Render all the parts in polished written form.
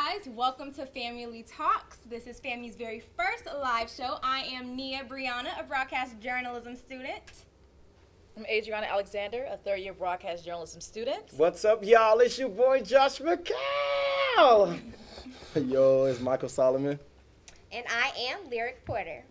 guys, welcome to Family Talks. This is Family's very first live show. I am Nia Brianna, a broadcast journalism student. I'm Adriana Alexander, a third-year broadcast journalism student. What's up, y'all? It's your boy Josh McCall. Yo, it's Michael Solomon. And I am Lyric Porter.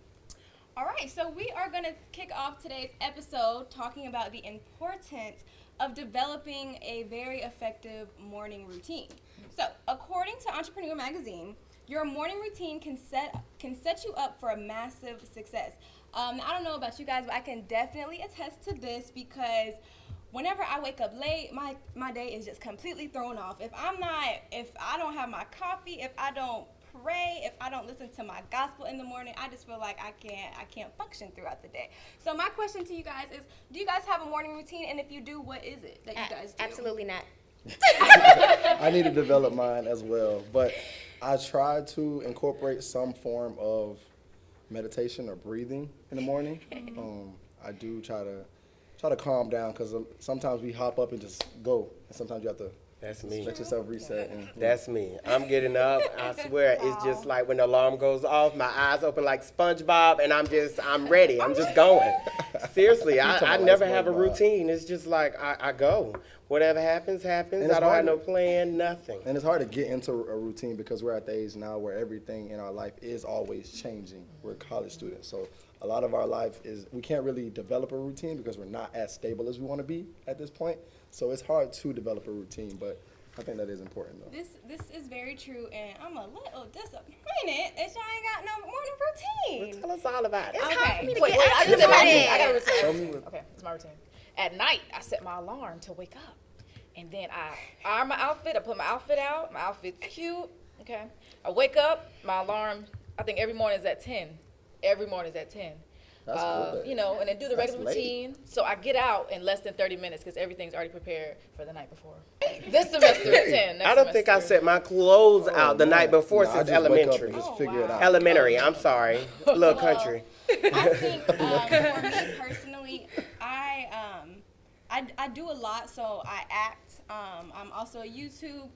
All right, so we are going to kick off today's episode talking about the importance of developing a very effective morning routine. So, according to Entrepreneur Magazine, your morning routine can set you up for a massive success. I don't know about you guys, but I can definitely attest to this because whenever I wake up late, my day is just completely thrown off. If I don't have my coffee, if I don't pray, if I don't listen to my gospel in the morning, I just feel like I can't function throughout the day. So my question to you guys is, do you guys have a morning routine? And if you do, what is it that you guys do? Absolutely not. I need to develop mine as well, but I try to incorporate some form of meditation or breathing in the morning. I do try to calm down because sometimes we hop up and just go, and sometimes you have to let yourself reset. And, That's me. I'm getting up. I swear, it's just like when the alarm goes off, my eyes open like SpongeBob, and I'm ready. I'm just going. Seriously, I never have a routine. It's just like I go. Whatever happens, happens. I don't have no plan, nothing. And it's hard to get into a routine because we're at the age now where everything in our life is always changing. We're college students, so a lot of our life we can't really develop a routine because we're not as stable as we want to be at this point. So it's hard to develop a routine, but I think that is important though. This is very true, and I'm a little disappointed that y'all ain't got no morning routine. Tell us all about it. It's hard for me to Wait, get I into got a routine. it. I got a Tell routine. me what- Okay, it's my routine. At night, I set my alarm to wake up. And then I iron my outfit. I put my outfit out. My outfit's cute. Okay. I wake up. My alarm, I think every morning is at 10. Every morning is at 10. That's good. You know, and then do the That's regular late. routine. So I get out in less than 30 minutes because everything's already prepared for the night before. This semester is 10. Next I don't think I semester- set my clothes out the night before No, I since just wake up elementary. and just figure it out. Elementary, I'm sorry. Little country. I think for me personally, I do a lot. So I act. I'm also a YouTube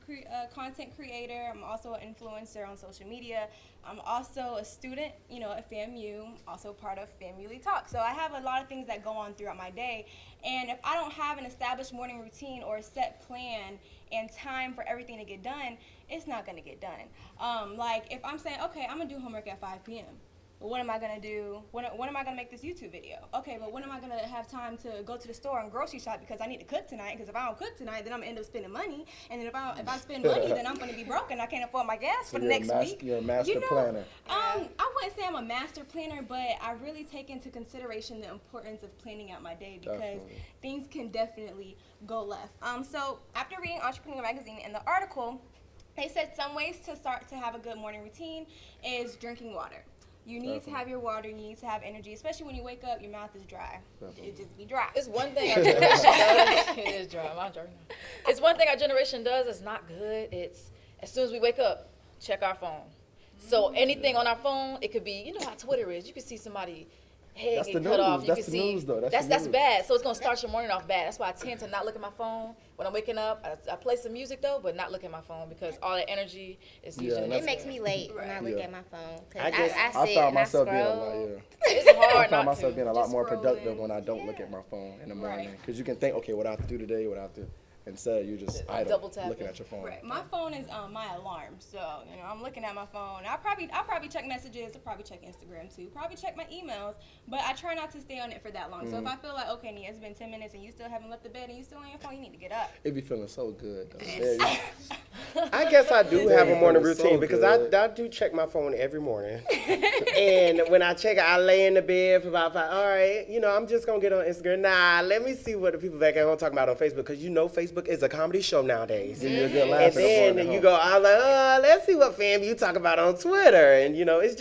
content creator. I'm also an influencer on social media. I'm also a student, at FAMU, also part of Family Talk. So I have a lot of things that go on throughout my day. And if I don't have an established morning routine or a set plan and time for everything to get done, it's not going to get done. Like if I'm saying, okay, I'm going to do homework at 5 p.m. Well, what am I going to do? When am I going to make this YouTube video? Okay, but when am I going to have time to go to the store and grocery shop because I need to cook tonight? Because if I don't cook tonight, then I'm going to end up spending money. And then if I spend money, then I'm going to be broke and I can't afford my gas for the next week. You're a master planner. I wouldn't say I'm a master planner, but I really take into consideration the importance of planning out my day because things can definitely go left. So after reading Entrepreneur Magazine in the article, they said some ways to start to have a good morning routine is drinking water. You need to have your water, you need to have energy, especially when you wake up, your mouth is dry. It just be dry. It's one thing our generation does. It is dry. I'm joking. It's one thing our generation does. It's not good. It's as soon as we wake up, check our phone. So anything on our phone, it could be, you know how Twitter is. You can see somebody head That's get the cut news. off. You That's can the see news, though. That's the that's news. bad. So it's gonna start your morning off bad. That's why I tend to not look at my phone when I'm waking up. I play some music though, but not look at my phone because all that energy is Yeah, usually. and It makes me late when I look Yeah. at my phone. I Cause just- I I sit found and I myself being a lot, scroll. It's I hard found not myself to. being a lot Just more productive scrolling. when I don't look at my phone in the morning. Right. Because you can think, okay, what I have to do today, what I have to, instead you're just idle, double tapping. looking at your phone. Right. My phone is my alarm, so I'm looking at my phone. I'll probably check messages. I'll probably check Instagram too. Probably check my emails, but I try not to stay on it for that long. So if I feel like okay, Nia, it's been 10 minutes and you still haven't left the bed and you still on your phone, you need to get up. It be feeling so good. Though. Yeah, I guess I do have a morning It's so routine because good. I do check my phone every morning. And when I check it, I lay in the bed for about 5. All right, I'm just going to get on Instagram. Nah, let me see what the people back at home talking about on Facebook because Facebook is a comedy show nowadays. Give you a good laugh And in the then morning, you huh? go, I'm like, let's see what fam you talk about on Twitter. And, it's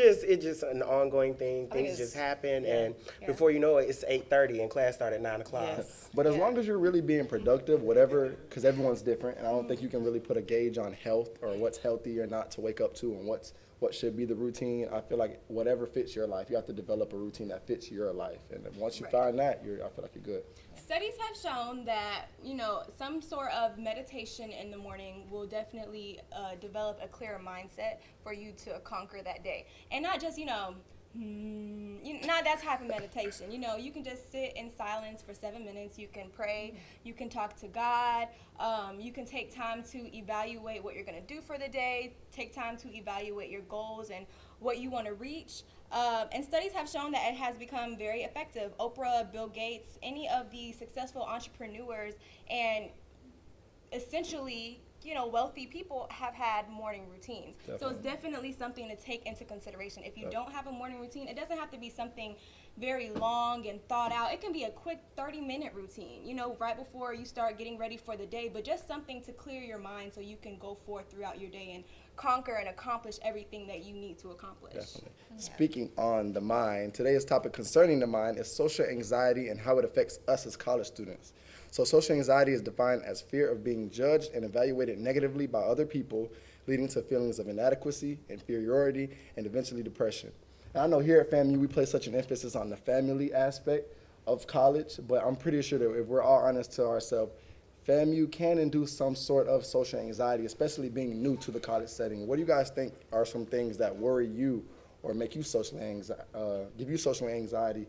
just an ongoing thing. think Things it's- just happen. And before you know it, it's 8:30 and class started at 9 o'clock. Yes. But as long as you're really being productive, whatever, because everyone's different, and I don't think you can really put a gauge on health or what's healthy or not to wake up to and what should be the routine. I feel like whatever fits your life, you have to develop a routine that fits your life. And then once you find that, I feel like you're good. Studies have shown that, some sort of meditation in the morning will definitely develop a clearer mindset for you to conquer that day. And not just, not that type of meditation. You can just sit in silence for 7 minutes. You can pray. You can talk to God. You can take time to evaluate what you're going to do for the day. Take time to evaluate your goals and what you want to reach. And studies have shown that it has become very effective. Oprah, Bill Gates, any of the successful entrepreneurs and essentially wealthy people have had morning routines. Definitely. So it's definitely something to take into consideration. If you don't have a morning routine, it doesn't have to be something very long and thought out. It can be a quick 30-minute routine, right before you start getting ready for the day, but just something to clear your mind so you can go forth throughout your day and conquer and accomplish everything that you need to accomplish. Definitely. Yeah. Speaking on the mind, today's topic concerning the mind is social anxiety and how it affects us as college students. So social anxiety is defined as fear of being judged and evaluated negatively by other people, leading to feelings of inadequacy, inferiority, and eventually depression. And I know here at FAMU we place such an emphasis on the family aspect of college, but I'm pretty sure that if we're all honest to ourselves, FAMU can induce some sort of social anxiety, especially being new to the college setting. What do you guys think are some things that worry you or make you give you social anxiety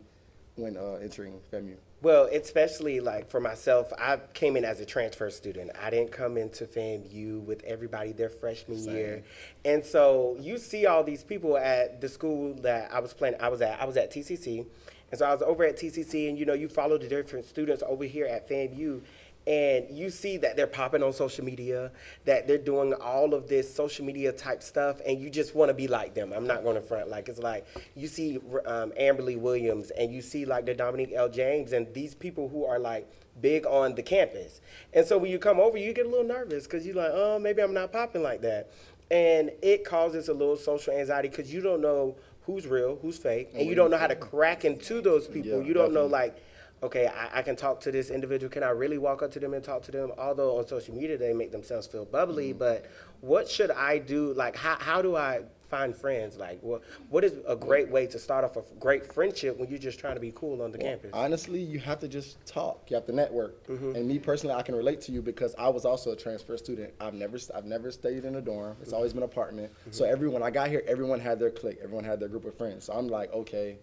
when entering FAMU? Well, especially like for myself, I came in as a transfer student. I didn't come into FAMU with everybody their freshman year. And so you see all these people at the school that I was at TCC. And so I was over at TCC and you follow the different students over here at FAMU. And you see that they're popping on social media, that they're doing all of this social media type stuff, and you just want to be like them. I'm not going to front. Like, it's like you see Amberly Williams, and you see like the Dominique L. James, and these people who are like big on the campus. And so when you come over, you get a little nervous because you're like, oh, maybe I'm not popping like that. And it causes a little social anxiety because you don't know who's real, who's fake, and you don't know how to crack into those people. Yeah, you don't know, definitely. like, okay, I can talk to this individual. Can I really walk up to them and talk to them? Although on social media they make themselves feel bubbly, but what should I do? Like, how do I find friends? Like, what is a great way to start off a great friendship when you're just trying to be cool on the campus? Honestly, you have to just talk. You have to network. And me personally, I can relate to you because I was also a transfer student. I've never stayed in a dorm. It's always been an apartment. So when I got here, everyone had their clique. Everyone had their group of friends. So I'm like, okay,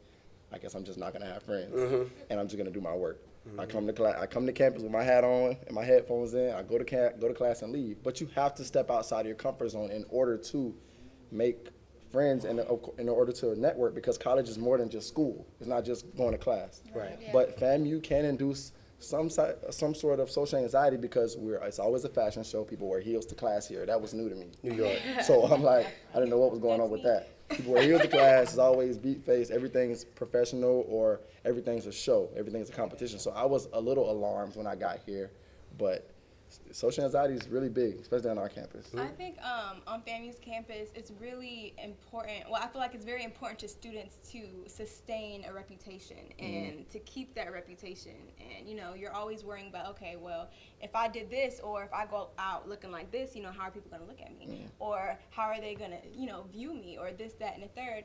I guess I'm just not gonna have friends, and I'm just gonna do my work. I come to class. I come to campus with my hat on and my headphones in. I go to class and leave. But you have to step outside of your comfort zone in order to make friends and in order to network, because college is more than just school. It's not just going to class. Right. Yeah. But FAMU can induce some sort of social anxiety because it's always a fashion show. People wear heels to class here. That was new to me. New York. So I'm like, I didn't know what was going on with that. People wear heels to class. It's always beat face. Everything's professional or everything's a show. Everything's a competition. So I was a little alarmed when I got here, but social anxiety is really big, especially on our campus. I think on FAMU's campus, it's really important. Well, I feel like it's very important to students to sustain a reputation and to keep that reputation. And, you're always worrying about, okay, well, if I did this or if I go out looking like this, how are people going to look at me? Or how are they going to, view me or this, that, and the third.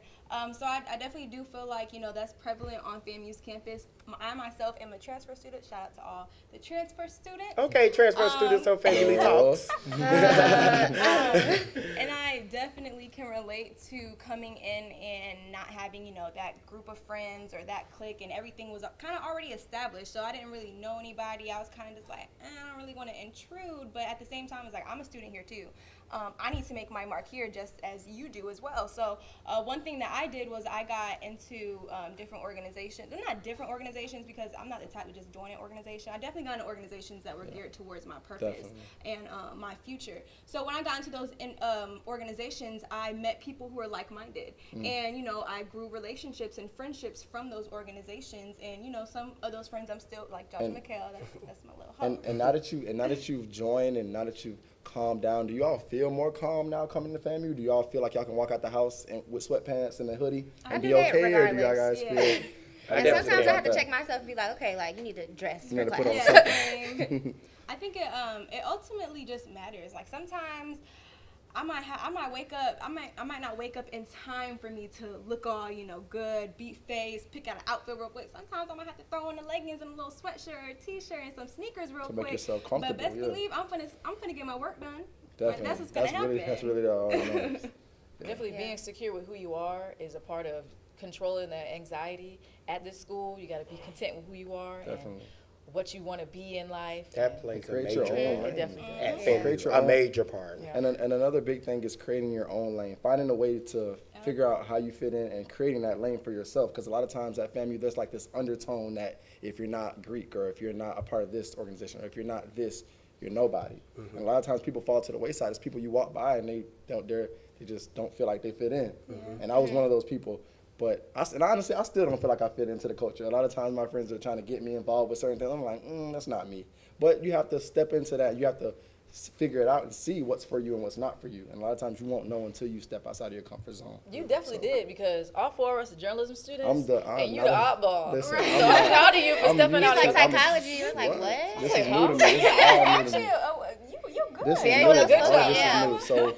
So I definitely do feel like, that's prevalent on FAMU's campus. I myself am a transfer student. Shout out to all the transfer students. Okay, transfer students on Family Talks. And I definitely can relate to coming in and not having, that group of friends or that clique, and everything was kind of already established. So I didn't really know anybody. I was kind of just like, I don't really want to intrude. But at the same time, it's like, I'm a student here too. I need to make my mark here just as you do as well. So one thing that I did was I got into different organizations. They're not different organizations because I'm not the type to just join an organization. I definitely got into organizations that were geared towards my purpose and my future. So when I got into those organizations, I met people who were like-minded. And, I grew relationships and friendships from those organizations. And, some of those friends I'm still, like Josh McHale, that's my little hope. And now that you've joined and now that you've calmed down, do y'all feel more calm now coming to FAMU? Do y'all feel like y'all can walk out the house with sweatpants and a hoodie and be okay, or do y'all guys feel? And sometimes I have to check myself and be like, okay, like you need to dress for class. Put on I think it ultimately just matters. Like sometimes I might wake up. I might not wake up in time for me to look all, good, beat face, pick out an outfit real quick. Sometimes I might have to throw on the leggings and a little sweatshirt or a t-shirt and some sneakers real To quick. make yourself comfortable. But best yeah. believe I'm gonna get my work done. Definitely. That's what's gonna happen. That's really all I know. Definitely Yeah. being secure with who you are is a part of controlling that anxiety at this school. You got to be content with who you are Definitely. and what you want to be in life. That plays a Create major your part. own It lane. definitely does. At Create FAMULY, your a own- major part. Yeah. And another big thing is creating your own lane, finding a way to figure out how you fit in and creating that lane for yourself. Because a lot of times at FAMU, there's like this undertone that if you're not Greek or if you're not a part of this organization or if you're not this, you're nobody. And a lot of times people fall to the wayside. It's people you walk by and they just don't feel like they fit in. And I was one of those people. But honestly, I still don't feel like I fit into the culture. A lot of times my friends are trying to get me involved with certain things. I'm like, that's not me. But you have to step into that. You have to figure it out and see what's for you and what's not for you. And a lot of times you won't know until you step outside of your comfort zone. You definitely did, because all four of us are journalism students, I'm you the oddball. Listen, So I'm proud of you for stepping used out. to- Like I'm- psychology, you're like, what? This is new to me. This is all new to me. You good. This is Yeah, new. you done good good job. This yeah. is new. So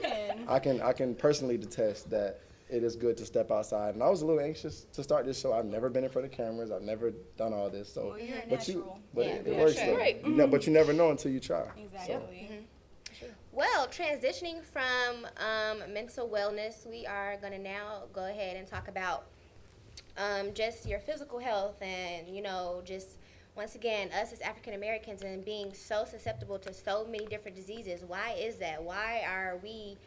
I can personally detest that it is good to step outside. And I was a little anxious to start this show. I've never been in front of cameras. I've never done all this. So, Well, you're a but natural. but Yeah, it for works sure. though. Great. But you never know until you try. Exactly. Well, transitioning from mental wellness, we are going to now go ahead and talk about just your physical health and, just once again, us as African Americans and being so susceptible to so many different diseases. Why is that? Why are we,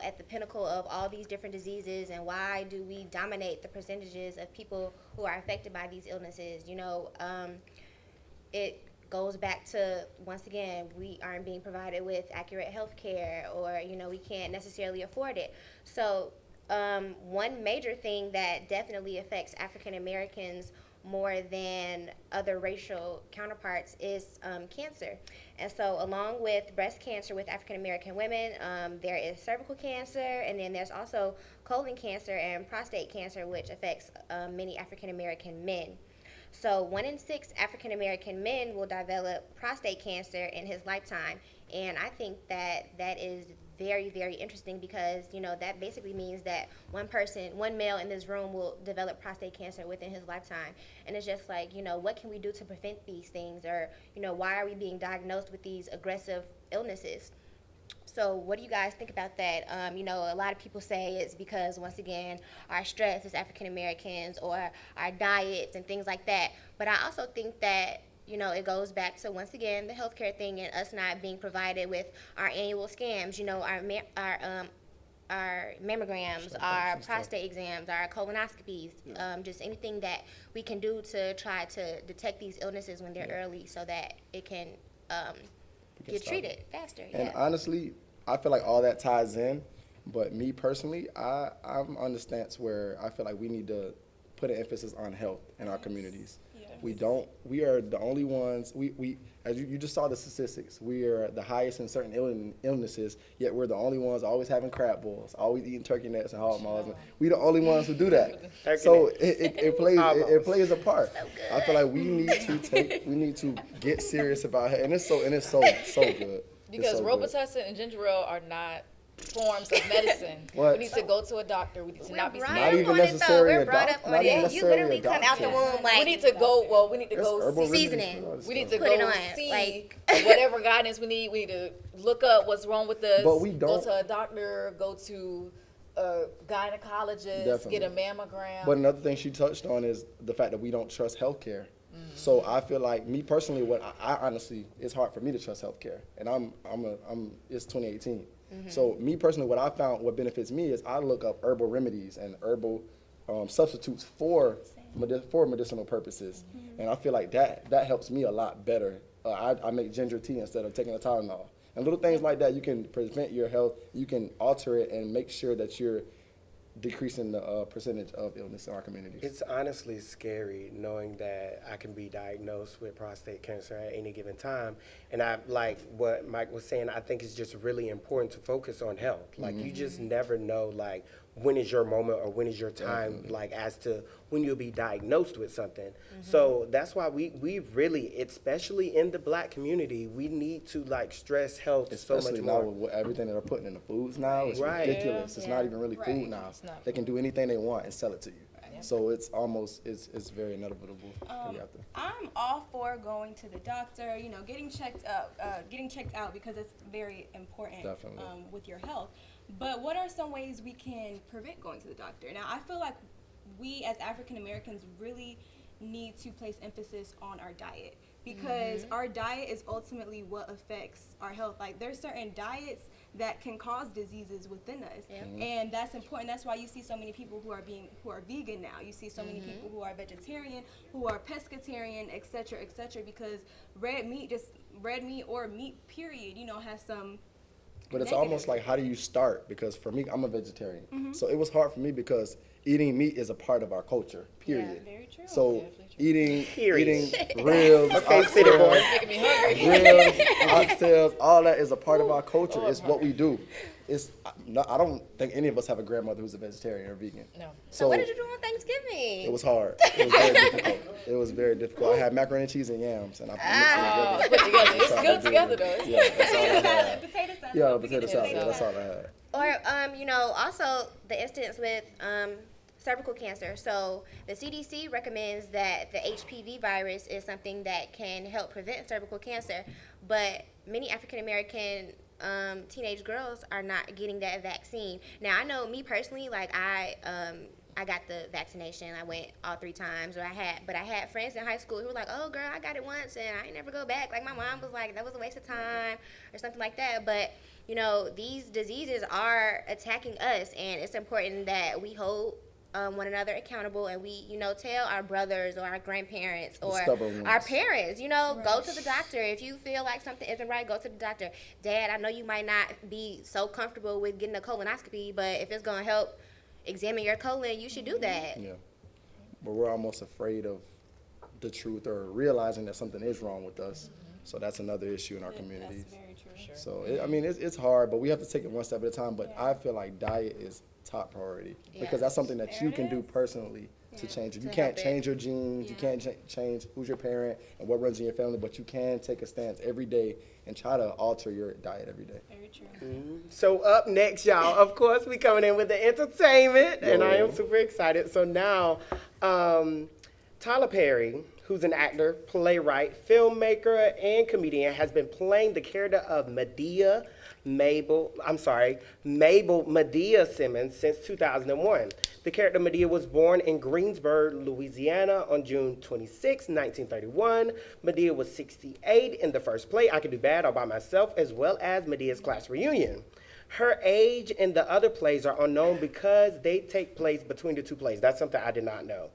at the pinnacle of all these different diseases, and why do we dominate the percentages of people who are affected by these illnesses? It goes back to, once again, we aren't being provided with accurate health care, or we can't necessarily afford it. So one major thing that definitely affects African Americans more than other racial counterparts is cancer. And so along with breast cancer with African American women, there is cervical cancer, and then there's also colon cancer and prostate cancer, which affects many African American men. So 1 in 6 African American men will develop prostate cancer in his lifetime. And I think that is very, very interesting, because, that basically means that one male in this room will develop prostate cancer within his lifetime. And it's just like, what can we do to prevent these things? Or, why are we being diagnosed with these aggressive illnesses? So what do you guys think about that? A lot of people say it's because, once again, our stress as African Americans, or our diets and things like that. But I also think that, it goes back to, once again, the healthcare thing and us not being provided with our annual scams, our mammograms, our prostate exams, our colonoscopies, just anything that we can do to try to detect these illnesses when they're early, so that it can get treated faster. And honestly, I feel like all that ties in. But me personally, I'm on the stance where I feel like we need to put an emphasis on health in our communities. We are the only ones, we as you just saw the statistics, we are the highest in certain illnesses, yet we're the only ones always having crab balls, always eating turkey necks and hog maws. We the only ones who do that. So it plays a part. I feel like we need to get serious about it, and it's so good. Because so Robitussin and ginger ale are not forms of medicine. What? We need to go to a doctor. We need to not be Not smart. even on it, though. necessarily We're a brought doc- up on not even it. You necessarily literally a come out the doctor. womb like, We need to go. We need to There's go herbal see. remedies seasoning. for all this We need stuff. to Put it go on, see like- whatever guidance we need. We need to look up what's wrong with us. But we Go don't- to a doctor. Go to a gynecologist. Definitely. Get a mammogram. But another thing she touched on is the fact that we don't trust healthcare. So I feel like, me personally, what I honestly, it's hard for me to trust healthcare, and it's 2018. So me personally, what I found, what benefits me is I look up herbal remedies and herbal substitutes for medicinal purposes, and I feel like that helps me a lot better. I make ginger tea instead of taking a Tylenol, and little things like that. You can prevent your health, you can alter it, and make sure that you're decreasing the percentage of illness in our communities. It's honestly scary knowing that I can be diagnosed with prostate cancer at any given time. And I like what Mike was saying, I think it's just really important to focus on health. Like you just never know like when is your moment or when is your time, like as to when you'll be diagnosed with something. So that's why we really, especially in the Black community, we need to like stress health Especially so much now more. with everything that they're putting in the foods now, it's Right. ridiculous. It's not even really Right. food now. It's not They can do anything they want and sell it to you. So it's almost, it's very inevitable. that you have to- I'm all for going to the doctor, you know, getting checked out because it's very important Definitely. with your health. But what are some ways we can prevent going to the doctor? Now, I feel like we as African Americans really need to place emphasis on our diet because our diet is ultimately what affects our health. Like there's certain diets that can cause diseases within us, and that's important. That's why you see so many people who are vegan now. You see so many people who are vegetarian, who are pescatarian, etc., because red meat or meat period, you know, has some. But it's negative. almost like, how do you start? Because for me, I'm a vegetarian. So it was hard for me because eating meat is a part of our culture, period. Very true. So eating Period. ribs, Okay, city boy. Making me hungry. ribs, oxtails, all that is a part of our culture. It's what we do. I don't think any of us have a grandmother who's a vegetarian or vegan. No. So what did you do on Thanksgiving? It was hard. It was very difficult. It was very difficult. I had macaroni and cheese and yams, and I mixed it Put together. It's That's good all I together did. though. Yeah, that's all I Potato had. salad, potato salad. Yeah, Don't potato forget salad. the That's all I had. Or, you know, also the instance with cervical cancer. So the CDC recommends that the HPV virus is something that can help prevent cervical cancer, but many African American teenage girls are not getting that vaccine. Now, I know me personally, like I got the vaccination. I went all 3 times, but I had friends in high school who were like, "Oh, girl, I got it once and I ain't never go back." Like my mom was like, "That was a waste of time," or something like that. But you know, these diseases are attacking us, and it's important that we hold one another accountable, and we, you know, tell our brothers or our grandparents or stubborn our ones. parents, you know, go to the doctor. If you feel like something isn't right, go to the doctor. Dad, I know you might not be so comfortable with getting a colonoscopy, but if it's going to help examine your colon, you should do that. Yeah. But we're almost afraid of the truth or realizing that something is wrong with us. So that's another issue in our communities. That's very true. So, it's hard, but we have to take it one step at a time. But I feel like diet is top priority because that's something that you can do personally to change it. You To can't help it. change your genes. You can't change who's your parent and what runs in your family, but you can take a stance every day and try to alter your diet every day. Very true. So up next, y'all, of course, we coming in with the entertainment, and I am super excited. So now, Tyler Perry, who's an actor, playwright, filmmaker, and comedian, has been playing the character of Mabel Madea Simmons since 2001. The character Madea was born in Greensburg, Louisiana on June 26, 1931. Madea was 68 in the first play, I Could Do Bad All By Myself, as well as Medea's Class Reunion. Her age in the other plays are unknown because they take place between the 2 plays. That's something I did not know.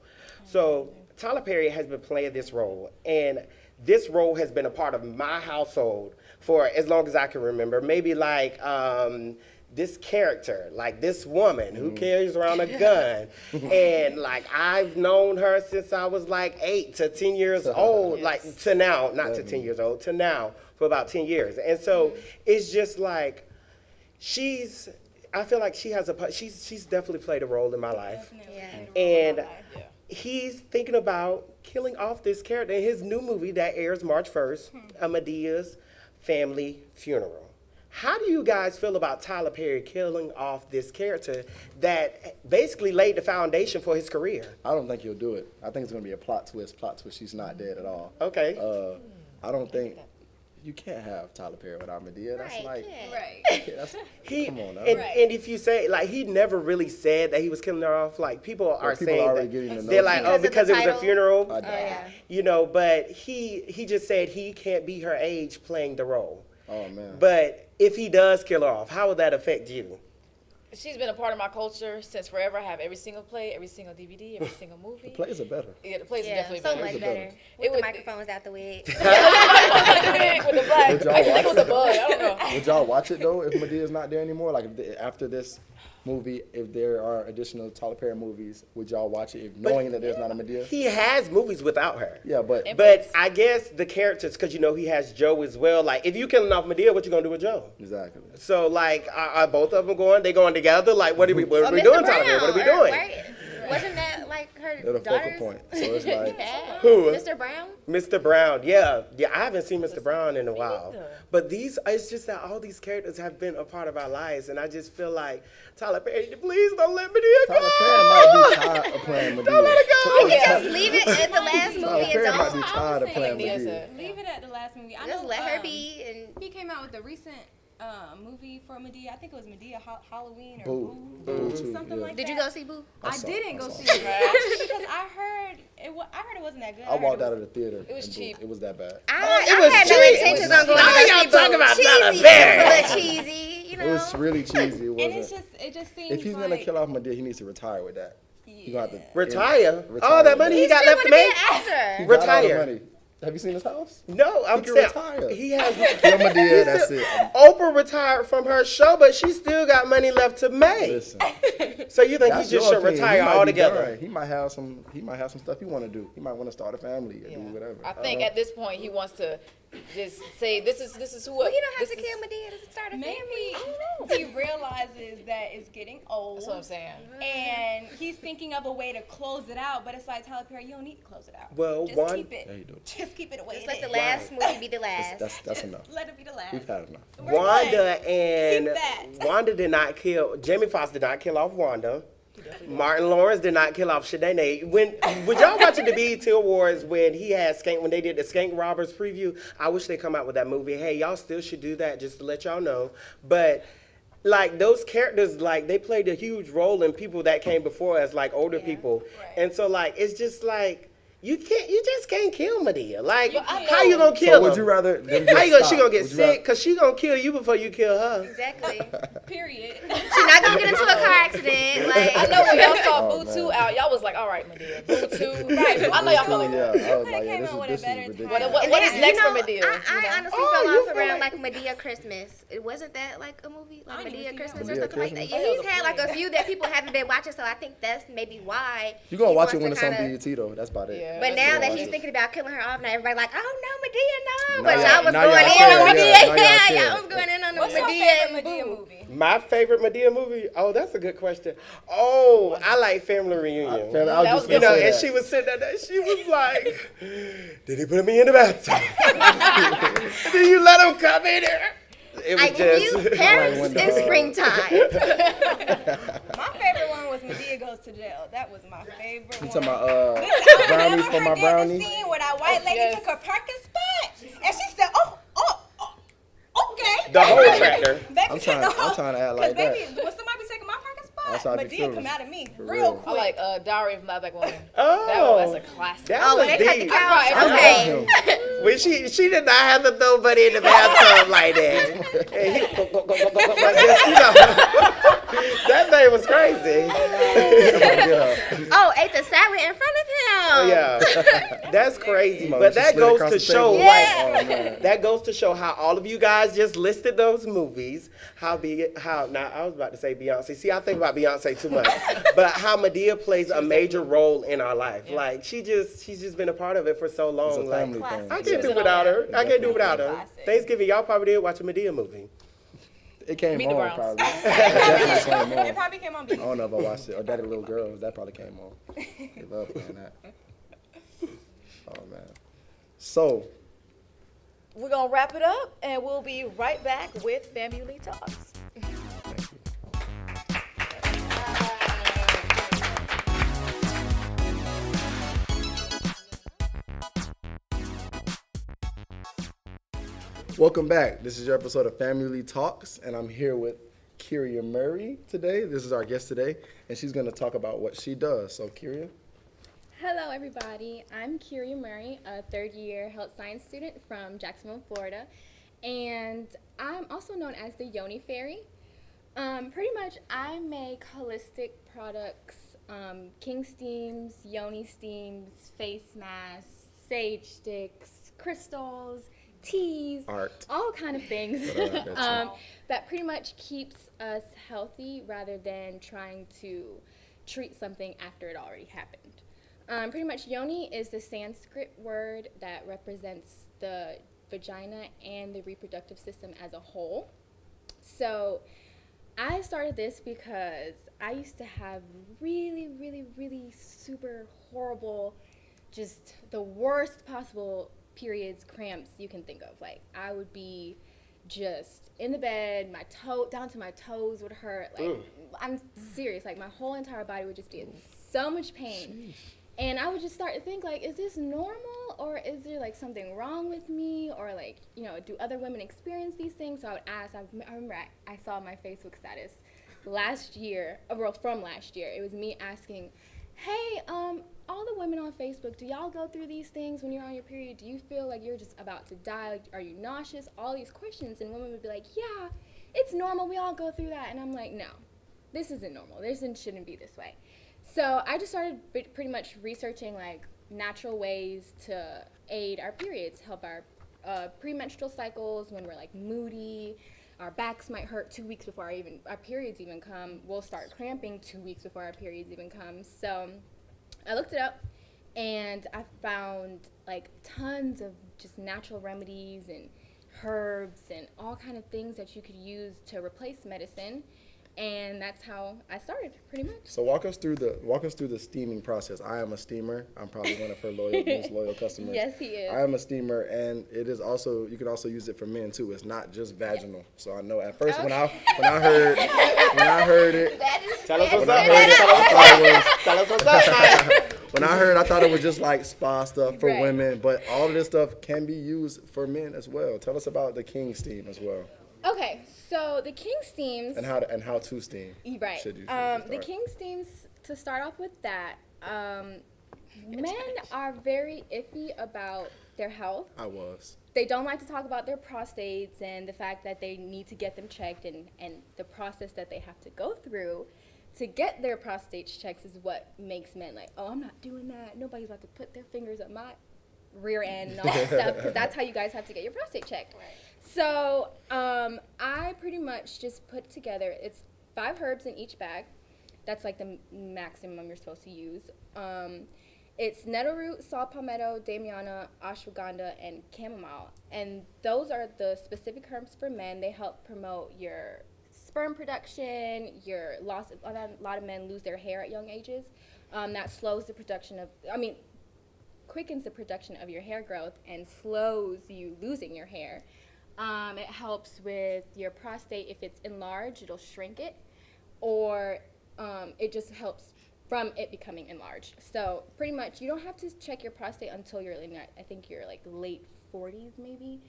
So Tyler Perry has been playing this role, and this role has been a part of my household for as long as I can remember. Maybe like this character, like this woman who carries around a gun, and like I've known her since I was like 8 to 10 years old, like to now, not to 10 years old, to now for about 10 years. And so it's just like I feel like she's definitely played a role in my life. Yeah. And he's thinking about killing off this character in his new movie that airs March 1st, A Medea's Family Funeral. How do you guys feel about Tyler Perry killing off this character that basically laid the foundation for his career? I don't think he'll do it. I think it's going to be a plot twist. She's not dead at all. Okay. I don't think you can't have Tyler Perry without Madea. That's Right, like, yeah. Right. come on now. And if you say, like, he never really said that he was killing her off, like, people are people saying are already that. getting to know They're like, him. oh, Because of the because it was a title? funeral. I doubt it. Yeah. You know, but he just said he can't be her age playing the role. Oh, man. But if he does kill her off, how would that affect you? She's been a part of my culture since forever. I have every single play, every single DVD, every single movie. The plays are better. Yeah, the plays are Yeah, definitely so better. much It's better. better. With It the would- microphones out the way. With the black. Would y'all I used to think it was a watch bug. I don't know. Would y'all watch it, though, if Medea's not there anymore? Like, after this movie, if there are additional Tyler Perry movies, would y'all watch it if knowing that there's not a Madea? He has movies without her. Yeah, but But I guess the characters, because he has Joe as well. Like, if you killing off Madea, what you gonna do with Joe? exactly. So, like, are both of them going? They going together? Like, what are we Or doing, Mr. Tyler? Brown, What are we or- doing? right? Wasn't that like her They're the focal daughter's point. So it's like, dad? Who? Mr. Brown? Mr. Brown, yeah. I haven't seen Mr. Brown in a while. But it's just that all these characters have been a part of our lives, and I just feel like, Tyler Perry, please don't let Madea go. Tyler Perry might be tired of playing Madea. Don't let it go. You can just leave it at the last movie Tyler and Perry might don't. be tired of playing Madea Madea. said. Leave it at the last movie. I Just know, let her be and He came out with a recent movie for Medea. I think it was Medea Halloween or Boo. Boo, Boo, too, something yeah. like Did that. you go see Boo? I saw- didn't I go saw see it. it actually because I heard it wasn't that good. I walked out of the theater. It was and cheap. It was that bad. I was had no cheap. intentions on going Now to go y'all see talking Boo. about Cheesy. Tyler It Perry. was a little cheesy, you know. It was really cheesy. It And wasn't. it just seems If he's like, gonna kill off Madea, he needs to retire with that. You gonna have to Retire? Retire Oh, that with money that. he got Still left to wanna be make? an He actor. got all the Retire. money. Have you seen his house? No, I'm can saying retire. he has. Kill Madea, that's it. Oprah retired from her show, but she still got money left to make. Listen, So you think that's he just your should opinion. retire He might be altogether? done. He might have some. He might have some stuff he want to do. He might want to start a family or do whatever. I think at this point he wants to just say this is who. Well, you don't have this to is- kill Medea to start a maybe family. he realizes that it's getting old. That's what I'm saying. And he's thinking of a way to close it out, but it's like, Tyler Perry, you don't need to close it out. Well, just one- keep it. Yeah, you do. Just keep it away. Just let the last movie be the last. That's enough. Let it be the last. We've had enough. We're Wanda done. and Keep that. Wanda did not kill. Jamie Foxx did not kill off Wanda. Martin Lawrence did not kill off Shanae. Would y'all watching the BET Awards when he had when they did the Skank Robbers preview? I wish they come out with that movie. Hey, y'all still should do that, just to let y'all know. But like those characters, like they played a huge role in people that came before us, like older people. right. And so like it's just like you just can't kill Medea. Like I how you know. gonna kill So would her? you rather? Them How just you gonna, stop? she gonna get Would you rather- sick? Cause she gonna kill you before you kill her. Exactly. Period. She's not gonna get into a car accident. Like I know when y'all saw Oh, Boo 2 man. out, y'all was like, all right, Madea, Boo 2. Right. I know y'all felt like Yeah, that. I was could've like, came yeah, out with a this is better ridiculous. title. What And is then, next you know, for Madea? I honestly Oh, fell you off feel around like- like Medea Christmas. It wasn't that like a movie, like I didn't even Medea see Christmas that or one. something like Medea that? Christmas? Yeah, Oh, it he's was a had like a play. few that people haven't been watching, so I think that's maybe why. You gonna he watch wants it when to it's on kinda- BET though. That's about it. Yeah. But That's now what that it he's was. thinking about killing her off, now everybody like, oh no, Medea, no. Now But y'all- y'all was now going y'all in care, on yeah. Medea. Now y'all Yeah, care. y'all was going in on the What's your Medea favorite and Medea Boo. movie? My favorite Medea movie? Oh, that's a good question. Oh, I like Family Reunion. Family, I was That just was You gonna know, say and that. she was sitting there, she was like, did he put me in the bathtub? Did you let him come in here? It I was give you just, Paris when the, in springtime. My favorite one was Medea Goes to Jail. That was my favorite You one. talking about I'll brownies never for my forget brownie? The scene where that white lady Yes. took her parking spot, and she said, okay. the whole tractor. Baby, I'm trying to act like 'cause baby, that. when somebody be taking my parking That's spot, how I be Medea feeling. come out of me For real real. I quick. like Diary of a Mad Black Woman. Oh, That's a classic. that Oh, when was they cut the deep. couch. I Okay. When she did not have to throw Buddy in the bathtub like that. And he, just, you know, that thing was crazy. Yeah. Oh, ate the salad in front of him. Yeah, that's crazy. Mother, But she that slid goes across to the show, table. like, Oh, man. that goes to show how all of you guys just listed those movies. Now I was about to say Beyonce. See, I think about Beyonce too much, but how Medea plays a major role in our life. Yeah. Like she's just been a part of it for so It's long. a Like family Classic. thing. I She can't was do in without all her. I can't do without her. Classic. Thanksgiving, y'all probably did watch a Medea movie. It came Meet the on Browns. probably. It definitely came It on. probably came on I BET. don't know if I watched it. Or Daddy Little Girls, that probably came on. They love playing that. Oh man. So, We're going to wrap it up, and we'll be right back with Family Talks. thank you. Welcome back. This is your episode of Family Talks, and I'm here with Kyria Murray today. This is our guest today, and she's going to talk about what she does. So, Kyria. Hello, everybody. I'm Kyria Murray, a third-year health science student from Jacksonville, Florida, and I'm also known as the Yoni Fairy. Pretty much, I make holistic products, king steams, yoni steams, face masks, sage sticks, crystals, teas, Art. all kind of things But I bet that pretty much keeps us healthy rather than trying to treat something after it already happened. Pretty much yoni is the Sanskrit word that represents the vagina and the reproductive system as a whole. So I started this because I used to have really, really, really super horrible, just the worst possible periods, cramps you can think of. Like, I would be just in the bed, my toe down to my toes would hurt. Like, I'm serious. Like, my whole entire body would just be in so much pain. And I would just start to think, like, is this normal, or is there, like, something wrong with me, or, like, you know, do other women experience these things? So I would ask. I remember I saw my Facebook status last year, well, from last year. It was me asking, hey, all the women on Facebook, do y'all go through these things when you're on your period? Do you feel like you're just about to die? Like, are you nauseous? All these questions. And women would be like, yeah, it's normal. We all go through that. And I'm like, no, this isn't normal. This shouldn't be this way. So I just started pretty much researching, like, natural ways to aid our periods, help our premenstrual cycles when we're, like, moody. Our backs might hurt 2 weeks before our periods even come. We'll start cramping 2 weeks before our periods even come. So I looked it up, and I found, like, tons of just natural remedies and herbs and all kind of things that you could use to replace medicine. And that's how I started, pretty much. So walk us through the steaming process. I am a steamer. I'm probably one of her most loyal customers. Yes, he is. I am a steamer, and it is also, you can also use it for men too. It's not just vaginal. So I know at first when I heard it, Tell us what's when I up. heard it, Tell us what's up. when I heard, I thought it was just like spa stuff for Right. women, but all of this stuff can be used for men as well. Tell us about the king steam as well, Okay, so the king steams. and how to steam. Right. Should you The start. king steams, to start off with that, men are very iffy about their health. I was. They don't like to talk about their prostates and the fact that they need to get them checked, and the process that they have to go through to get their prostates checked is what makes men like, oh, I'm not doing that. Nobody's about to put their fingers up my rear end and all that stuff, because that's how you guys have to get your prostate checked. Right. So I pretty much just put together, it's 5 herbs in each bag. That's like the maximum you're supposed to use. It's nettle root, saw palmetto, damiana, ashwagandha, and chamomile. And those are the specific herbs for men. They help promote your sperm production, your loss of, a lot of men lose their hair at young ages. That slows the production of, quickens the production of your hair growth and slows you losing your hair. It helps with your prostate. If it's enlarged, it'll shrink it, or it just helps from it becoming enlarged. So pretty much you don't have to check your prostate until you're in, I think you're like late 40s maybe.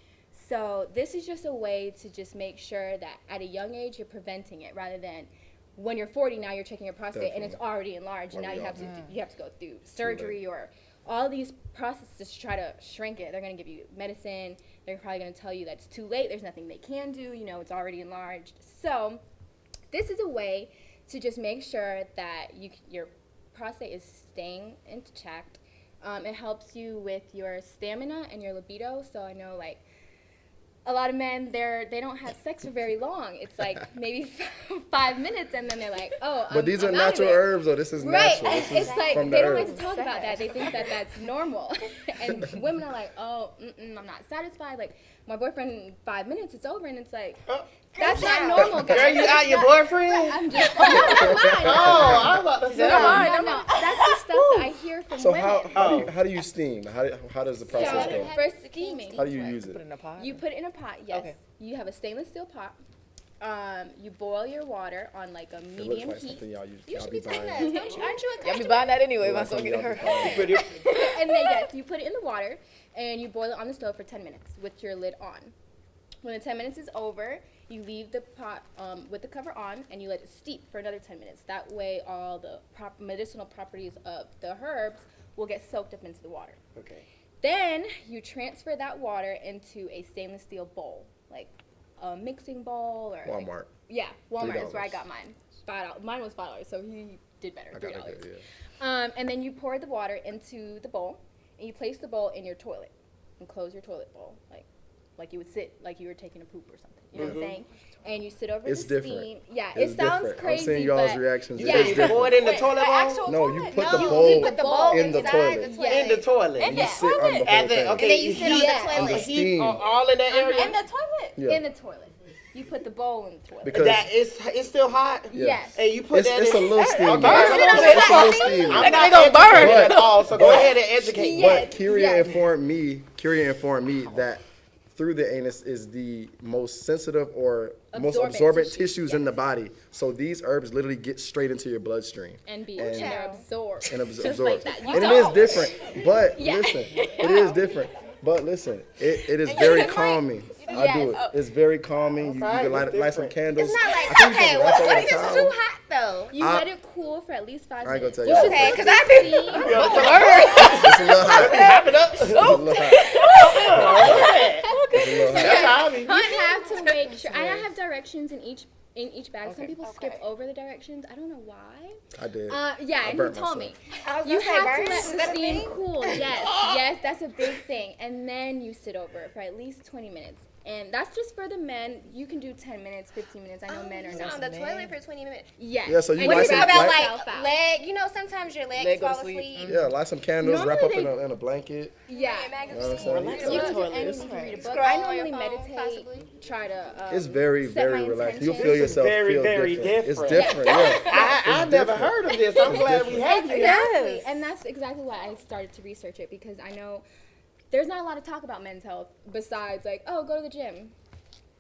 So this is just a way to just make sure that at a young age you're preventing it, rather than when you're 40 now you're checking your prostate and it's already enlarged, and now you have to go through surgery or all these processes to try to shrink it. They're going to give you medicine. They're probably going to tell you that it's too late. There's nothing they can do. You know, it's already enlarged. So this is a way to just make sure that your prostate is staying intact. It helps you with your stamina and your libido. So I know, like, a lot of men, they don't have sex for very long. It's like maybe 5 minutes, and then they're like, oh, But these are I'm outta natural there. herbs, though. This is Right. natural. This It's is like from they the don't like herbs. to talk about that. They think that that's normal. And women are like, oh, I'm not satisfied. Like, my boyfriend, 5 minutes, it's over. And it's like, that's not normal, guys. Girl, you That's out your not- boyfriend? I'm just, no, mine. Oh, I was about to say. No. That's the stuff that I hear from So women. how do you steam? How does the process So go? for steaming, How do you use Put it it? in a pot. you put it in a pot, yes. Okay. You have a stainless steel pot. You boil your water on like a It looks medium like heat. something y'all You should be be taking buying. this, don't you? Aren't you a Y'all be buying that anyway. Might as well Like get her. something y'all be Put it- And then yes, you put it in the water and you boil it on the stove for 10 minutes with your lid on. When the 10 minutes is over, you leave the pot with the cover on and you let it steep for another 10 minutes. That way all the medicinal properties of the herbs will get soaked up into the water. Okay. Then you transfer that water into a stainless steel bowl, like a mixing bowl or like- Walmart. yeah, Walmart is where I $3. got mine. $5. Mine was $5, so he did better. I $3. got it. Yeah. And then you pour the water into the bowl, and you place the bowl in your toilet, and close your toilet bowl. Like, like you would sit like you were taking a poop or something. You know what I'm saying? And you sit over It's the different. steam. Yeah, It's it sounds different. crazy. I'm seeing y'all's but reactions. Yeah. It's You pour different. it in the toilet bowl? No, you put the No, bowl you put the bowl in the inside toilet. the toilet. In the toilet. And you sit on the whole And then, thing. okay, And then you sit on the Yes. toilet. the heat Steam. all in that area. In the toilet. Yeah. In the toilet. You put the bowl in the toilet. Because It's still hot. Yes. And you put that it's in. a little steam. Okay. It's a little steam. I'm They not gonna burn. educated at all, so go ahead and educate me. But Kyria yes. informed me that through the anus is the most sensitive or most Absorbent absorbent tissue, tissues in the body. So these herbs literally get straight into your bloodstream. and And- they're absorbed. And Just absorbed. like that. You And it don't. is different. But Yeah. listen, it is different. But listen, it is very calming. I do it. Yes. It's very calming. You can light some candles. It's not I like, think you okay, can wrap what over if the it's towel. too hot though? You let it cool for at least 5 I ain't minutes. gonna tell you. Okay, because I've been. It's a little hot. Wrap it up. It's a little hot. It's a little hot. That's how I be. You have to make sure. And I have directions in each bag. Some people skip over the directions. I don't know why. I did. Yeah, I and he burnt told me. I was You gonna say, have to burns, let is the that a steam thing? cool. Yes, that's a big thing. And then you sit over it for at least 20 minutes. And that's just for the men. You can do 10 minutes, 15 minutes. I know men are Sit not. on the toilet for 20 minutes. Yes. Yeah, so you And What do you light think some- about yourself like out. leg? You know, sometimes your legs Leg go to fall sleep. asleep. Yeah, light some candles, wrap up Normally they- in a blanket. Yeah. You know what I'm Relax saying? You can do toilet. anything. You can read a book. Scroll I on your normally phone, meditate, possibly. try to. It's very, set my very relaxing. You'll intention. feel This is yourself very, feel very different. It's different. different, yeah. I never heard of this. I'm glad we have you. Exactly. Yes. And that's exactly why I started to research it, because I know there's not a lot of talk about men's health besides like, oh, go to the gym.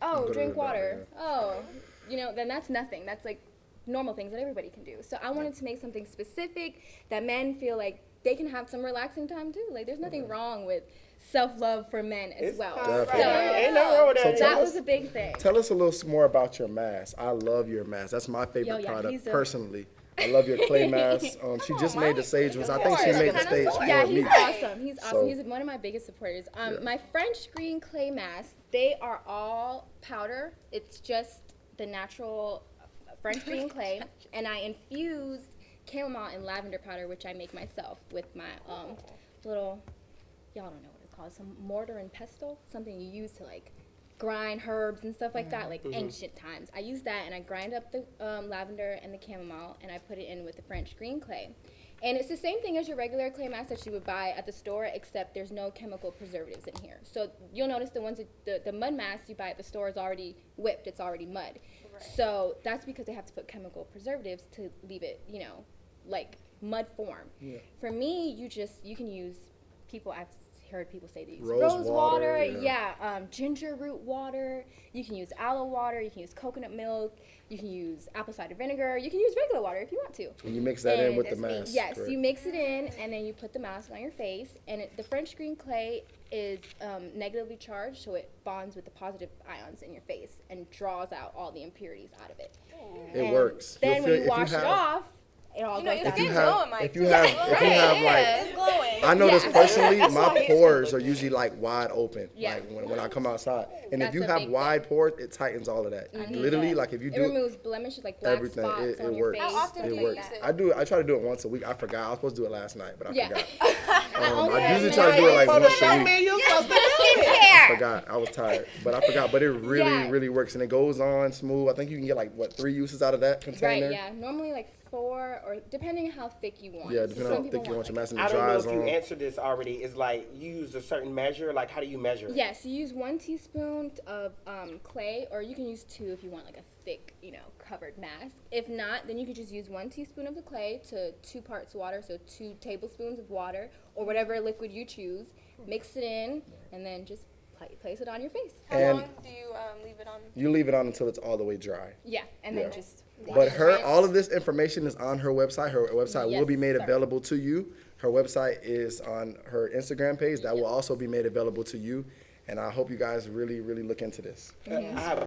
Oh, Go to drink the water. Oh, then that's nothing. That's like normal things that everybody can do. So I wanted to make something specific that men feel like they can have some relaxing time too. Like there's nothing wrong with self-love for men as well. Definitely. Ain't nothing wrong with that. So That was a big thing. Tell us a little more about your mask. I love your mask. That's my favorite yeah, product he's a- personally. I love your clay mask. She just made the sage ones. I think she made the stage for Yeah, me. he's awesome. He's awesome. So- He's one of my biggest supporters. Yeah. My French green clay masks, they are all powder. It's just the natural French green clay, and I infuse chamomile and lavender powder, which I make myself with my little, y'all don't know what it's called, some mortar and pestle, something you use to like grind herbs and stuff like that, like ancient times. I use that and I grind up the lavender and the chamomile and I put it in with the French green clay. And it's the same thing as your regular clay mask that you would buy at the store, except there's no chemical preservatives in here. So you'll notice the ones that, the mud mask you buy at the store is already whipped, it's already mud. Right. So that's because they have to put chemical preservatives to leave it, like mud form. Yeah. For me, you can use, I've heard people say these. Rose water, ginger root water. You can use aloe water. You can use coconut milk. You can use apple cider vinegar. You can use regular water if you want to. And you mix that in with the mask. Yes, correct? you mix it in, and then you put the mask on your face. And the French green clay is negatively charged, so it bonds with the positive ions in your face and draws out all the impurities out of it. It And works. Then You'll when feel- you wash it off, it all goes your down. skin's glowing, Mike. If you have like, It's glowing. I notice Yeah. personally, my pores are usually like wide open, Yeah. like when I come outside. And if That's you a have big wide pores, it tightens all of that. Literally, like if you It do removes blemishes like black everything, spots it on your works. face. How often do It you works. use it? I try to do it once a week. I forgot. I was supposed to do it last night, but I Yeah. forgot. only I usually have try to do it like For the once show, a week. man, you supposed to do it. I Skincare. forgot. I was tired, but I forgot. But it really, Yeah. really works, and it goes on smooth. I think you can get like 3 uses out of that container. Right, yeah. Normally like 4, or depending how thick you want. Yeah, depending on Some how people thick you want your mask and I it don't know dries if you on. answered this already. It's like you use a certain measure. Like, how do you measure it? Yes, you use 1 teaspoon of clay, or you can use 2 if you want like a thick, covered mask. If not, then you can just use 1 teaspoon of the clay to 2 parts water, so 2 tablespoons of water, or whatever liquid you choose. Mix it in, and then just place it on your face. How And- long do you leave it on? You leave it on until it's all the way dry. Yeah, and Yeah. then just. But all of this information is on her website. Her website will be made Yes, sir. available to you. Her website is on her Instagram page. That will also be made available to you. And I hope you guys really, really look into this. I have